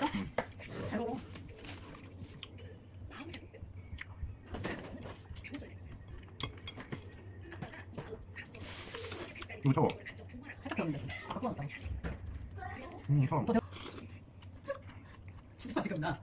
맛있어? 잘 먹어. 이거 차워. 살짝 없는데. 아까 구웠다. 차워. 진짜 맛이 없나?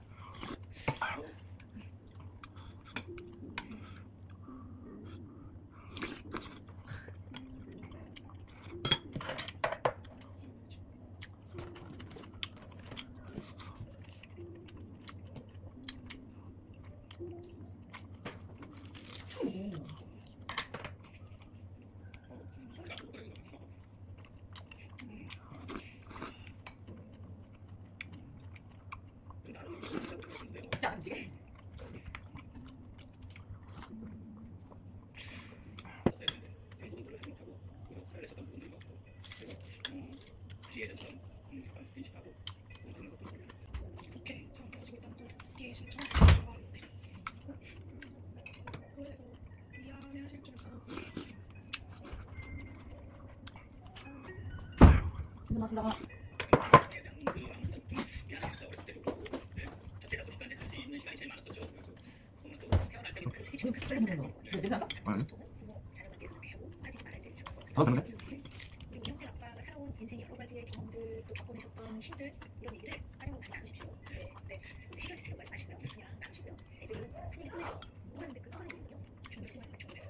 진짜 안 움직여. 근데 맛있다. 지금 빨리 먹는 거. 냄새 나나? 아니. 더 되는데? 우리 이영태 아빠가 살아온 인생의 여러 가지의 경험들 또 겪어내셨던 힘들 이런 얘기를 활용을 많이 나누십시오. 네, 해결책 들고 말씀하시고요. 그냥 나누시고요. 애들은 한 얘기 꺼내요. 꺼내는데 그 꺼내는 얘기는요. 중국에서 하는 중국에서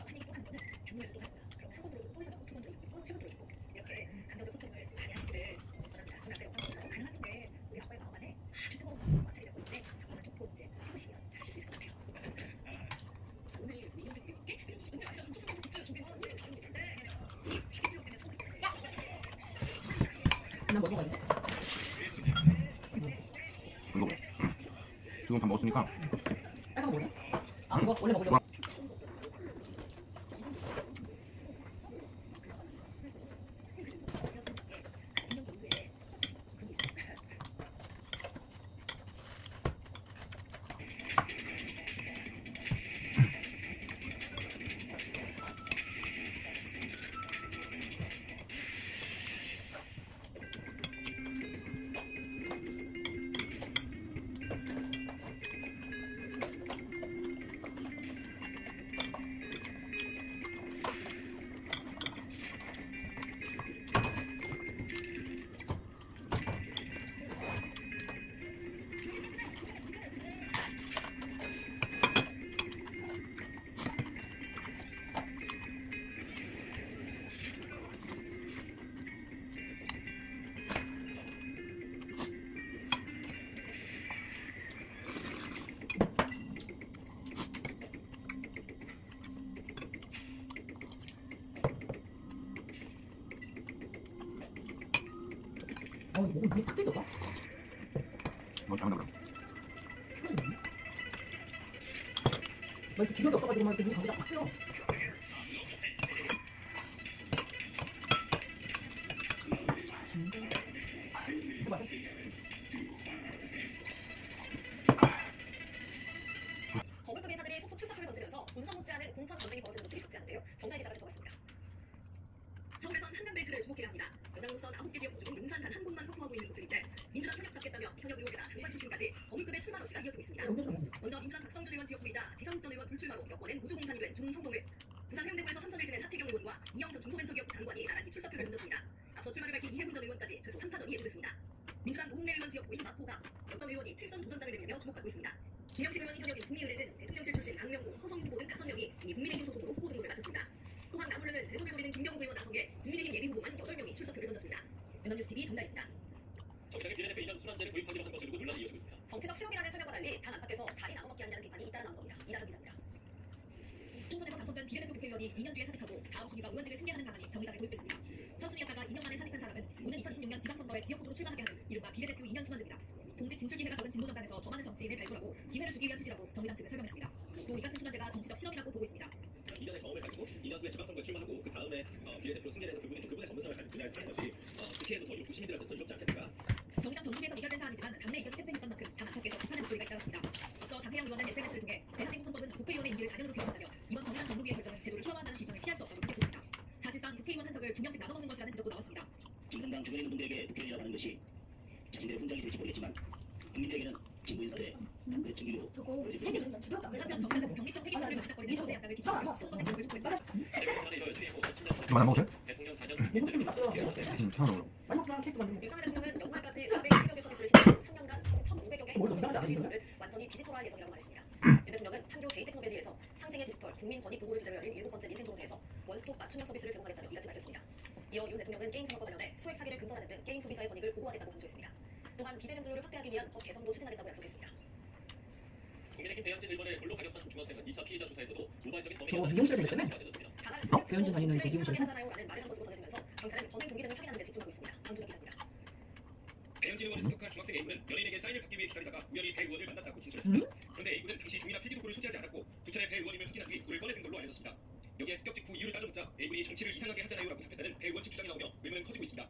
한 얘기 또 하는 거는 중국에서도 하는 거야. 그럼 한 번 들어주고 또 해주고 두 번 들어주고 세 번 들어주고 이렇게 감정적 소통을 많이 하시기를 원합니다. 저는 아까 영상에서 가능한데 우리 아빠의 마음 안에 아주 뜨거운 마음이 마찰이 되고 있는데 정말 조금 이제 해보시면 잘하실 수 있을 것 같아요. 오늘 이영태 언제 아시아 준비하는 오늘 다른 얘기인데 난 먹어야 돼. 이거 지금 다 먹었으니까. 빨간 거 뭐냐? 아 이거 원래 먹으려고. 이거 왜 크게 넣어? 뭐 잘못 나가. 뭐 이렇게 기력이 없어가지고 막 이렇게 눈이 감기가 팍 뛰어. 이거 맞아? 거물급 인사들이 속속 출사표를 던지면서 본선 못지않은 공천 전쟁이 벌어지는 것들이 적지 않은데요. 정다희 기자가 짚어봤습니다. 서울에선 한강벨트를 주목해야 합니다. 여당으로선 9개 지역구 중 용산 단 한 곳만 확보하고 있는 곳들인데 민주당 현역 잡겠다며 현역 의혹에다 장관 출신까지 거물급의 출마 러시가 이어지고 있습니다. 먼저 민주당 박성준 의원 지역구이자 지선 전 의원 불출마로 여권엔 우주공산이 된 중성동을 부산 해운대구에서 삼선을 지낸 하태경 의원과 이영선 중소벤처기업부 장관이 나란히 출사표를 던졌습니다. 앞서 출마를 밝힌 이해훈 전 의원까지 최소 3파전이 예고됐습니다. 민주당 노웅래 의원 지역구인 마포가 어떤 의원이 7선 도전장을 내밀며 주목받고 있습니다. 김영식 의원이 현역인 구미의뢰는 대통령실 출신 강명구, 허성유 후보 등 5명이 이미 국민의힘 소속으로 후보 등록을 마쳤습니다. 또한 나물릉은 대선을 노리는 김병국 의원 나서게 국민의힘 예비후보만 8명이 출사표를 던졌습니다. 연합뉴스TV 정다희입니다. 정의당의 비례대표 인원 순환제를 도입하기로 한 것을 두고 논란이 이어지고 있습니다. 정치적 수용이라는 설명과 달리 당 안팎에서 자리 나눠먹기 한다는 비판이 잇따라 나온 겁니다. 이다람 기자입니다. 총선에서 당선된 비례대표 국회의원이 2년 뒤에 사직하고 다음 순위가 의원직을 승계하는 방안이 정의당에 도입됐습니다. 천순위였다가 2년 만에 사직한 사람은 오는 2026년 지방선거에 지역구로 출마하게 하는 이른바 비례대표 2년 순환제입니다. 동직 진출 기회가 적은 진보 정당에서 더 많은 정치인을 발굴하고 기회를 주기 위한 취지라고 정의당 측은 설명했습니다. 또 이 같은 순환제가 정치적 실험이라고 보고 있습니다. 이전의 경험을 가지고 2년 후에 지방선거에 출마하고 그 다음에 비례대표 승계를 해서 그분의 전문성을 가지고 분야에서 하는 것이 국회에도 더 이롭고 시민들한테 더 이롭지 않겠는가. 정의당 전국에서 미결된 사안이지만 당내 이견이 팽팽했던 만큼 당 안팎에서 비판의 목소리가 잇따랐습니다. 앞서 장태영 의원은 SNS를 통해 대한민국 헌법은 국회의원의 임기를 4년으로 규정한다며 이번 정의당 전국위의 결정은 제도를 희화화한다는 비판을 피할 수 없다고 지적했습니다. 사실상 국회의원 한석을 2명씩 나눠먹는 것이라는 지적도 나왔습니다. 정당 주변에 있는 분들에게 국회의원이라고 하는 것이 자신들의 혼자 생각이 들지 모르겠지만 국민들에게는 진보인사들의 그 정규로 저거 세계는 죽였다. 한편 정부는 독립적 회계사를 만족거리는 서울대 약당을 기초로 수도권 대표를 촉구했습니다. 이만 안 먹어도 돼? 대통령 4년 내 목소리 바뀌어. 하나 넣어. 많이 먹지만 케이크 만들고. 윤석열 대통령은 연말까지 420여 개 서비스를 시행하고 3년간 총 1,500여 개의 뭘 더 이상하지 않아요? 서비스를 완전히 디지털화할 예정이라고 말했습니다. 윤 대통령은 판교 J테크노밸리에서 상생의 디지털 국민 권익 보고를 주제로 열린 7번째 민생토론회에서 원스톱 맞춤형 서비스를 제공하겠다며 이같이 밝혔습니다. 이어 윤 대통령은 게임 산업과 관련해 소액 사기를 금전하는 등 게임 소비자의 권익을 보호하겠다고 강조했습니다. 또한 비대면 진로를 확대하기 위한 법 개선도 추진하겠다고 약속했습니다. 국민의힘 배현진 의원의 골로 가격한 중학생은 2차 피해자 조사에서도 우발적인 저거 범행이었다는 미용실에서 것이 그랬다며? 밝혀졌습니다. 배현진 다니는 그 미용실에서? 하잖아요라는 말을 한 것으로 전해지면서 경찰은 범행 동기 등을 확인하는 데 집중하고 있습니다. 강준혁 기자입니다. 배현진 의원을 습격한 중학생 A군은 연예인에게 사인을 받기 위해 기다리다가 우연히 배 의원을 만났다고 진술했습니다. 그런데 A군은 당시 종이나 필기도구를 소지하지 않았고 두 차례 배 의원임을 확인한 뒤 돌을 꺼내든 걸로 알려졌습니다. 여기에 습격 직후 이유를 따져묻자 A군이 정치를 이상하게 하잖아요라고 답했다는 배 의원 측 주장이 나오며 의문은 커지고 있습니다.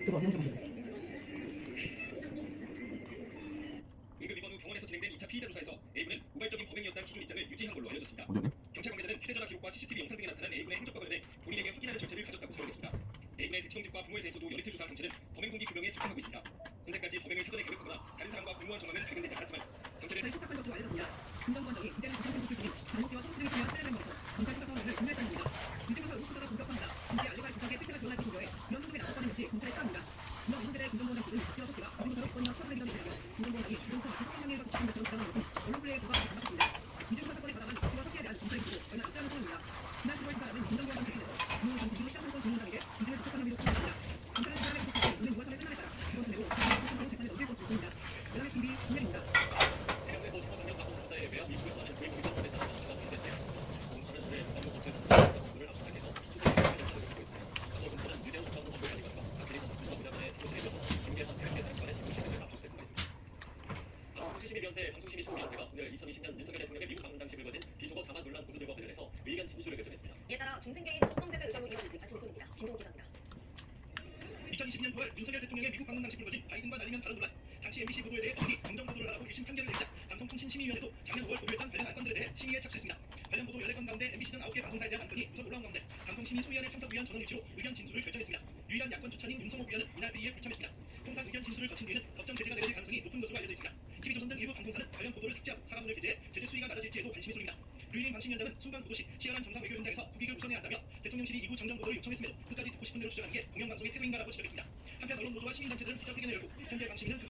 저거 미용실 보세요. 응급 입원 후 병원에서 진행된 2차 피의자 조사에서 A군은 우발적인 범행이었다는 기존 입장을 유지한 걸로 알려졌습니다. 어디 어디? 경찰 관계자는 휴대전화 기록과 CCTV 영상 등에 나타난 A군의 행적과 관련해 본인에게 확인하는 절차를 가졌다고 설명했습니다. A군의 대치형집과 부모에 대해서도 연이틀 조사한 경찰은 범행 동기 규명에 집중하고 있습니다. 현재까지 범행을 사전에 계획하거나 다른 사람과 공모한 정황은 발견되지 않았지만 경찰은 포착한 것으로 알려졌습니다. 김정권장이 이제는 부산정부 출신인 장모 씨와 성수를 통한 사례를 먹어서 검찰 수사 상황을 공개했다는니다. 이제부터 의혹수사가 본격화합니다. 이제 알려갈 부탁의 실체가 드러날 것인데에 이런 정도의 낙폭받은 것이 검찰의 사안입니다. 이런 의원들의 김정권장 측은 지와 소씨가 이제부터 이권이나 수사를 기다리게 되며 김정권장이 이제부터 마치 성명회의가 주축한 것처럼 주장하는 것은 언론 플레이의 부과가 담았습니다. 이제부터 사건에 관한 지와 소씨에 대한 검찰의 기소 얼마 있지 않은 상황입니다. 지난 10월 수사하는 김정권장 대신에서 김용호 전 기로 시작한 건 김용장에게 이제를 부탁하는 의미로 추진합니다. 검찰은 이 사람의 구속을 오는 6월 3일 끝날에 따라 이번 주 내로 구속영장 재판에 넘길 것으로 보입니다. 연합의 TV 김현입니다. 해병대 보직원 전형 가속 조사에 의해 미국에서 하는 그 불법 대상 조사가 진행됐대요. 검찰은 올해 법무 검찰 수사를 압수해서 수사에 진행을 하고 있습니다. 검찰은 유대호 수사도 법을 가져가다가 박근혜 전 수사 부장관의 사무실에 들어서 중대한 별개 사건의 사무실을 압수수색하고 있습니다. 방송통신심의위원회 방송심의소위원회가 오늘 2020년 윤석열 대통령의 미국 방문 당시 불거진 비속어 담화 논란 보도들과 관련해서 의견 진술을 결정했습니다. 이에 따라 중징계인 법정제재 의결로 이어질지 관심이 쏠립니다. 김동욱 기자입니다. 2020년 9월 윤석열 대통령의 미국 방문 당시 불거진 바이든과 날리면 다른 논란. 당시 MBC 보도에 대해 법원이 정정 보도를 하라고 1심 판결을 내리자 방송통신심의위원회도 작년 5월 보도했던 관련 안건들에 대해 심의에 착수했습니다. 관련 보도 14건 가운데 MBC는 9개 방송사에 대한 안건이 우선 올라온 가운데 방송심의소위원회 참석위원 전원일치로 의견 진술을 결정했습니다. 유일한 야권 추천인 윤성호 위원은 이날 회의에 불참했습니다. 통상 의견 진술을 거친 뒤에는 법정 제재가 내려질 가능성이 높은 것으로 알려져 있습니다. TV조선 등 일부 방송사는 관련 보도를 삭제하고 사과문을 게재해 제재 수위가 낮아질지에도 관심이 쏠립니다. 류일인 방심위원장은 순간 보도 시 치열한 정상 외교 현장에서 국익을 우선해야 한다며 대통령실이 이후 정정 보도를 요청했음에도 끝까지 듣고 싶은 대로 주장하는 게 공영방송의 태도인가라고 지적했습니다. 한편 언론 노조와 시민단체들은 기자회견을 열고 현재 방심위는 그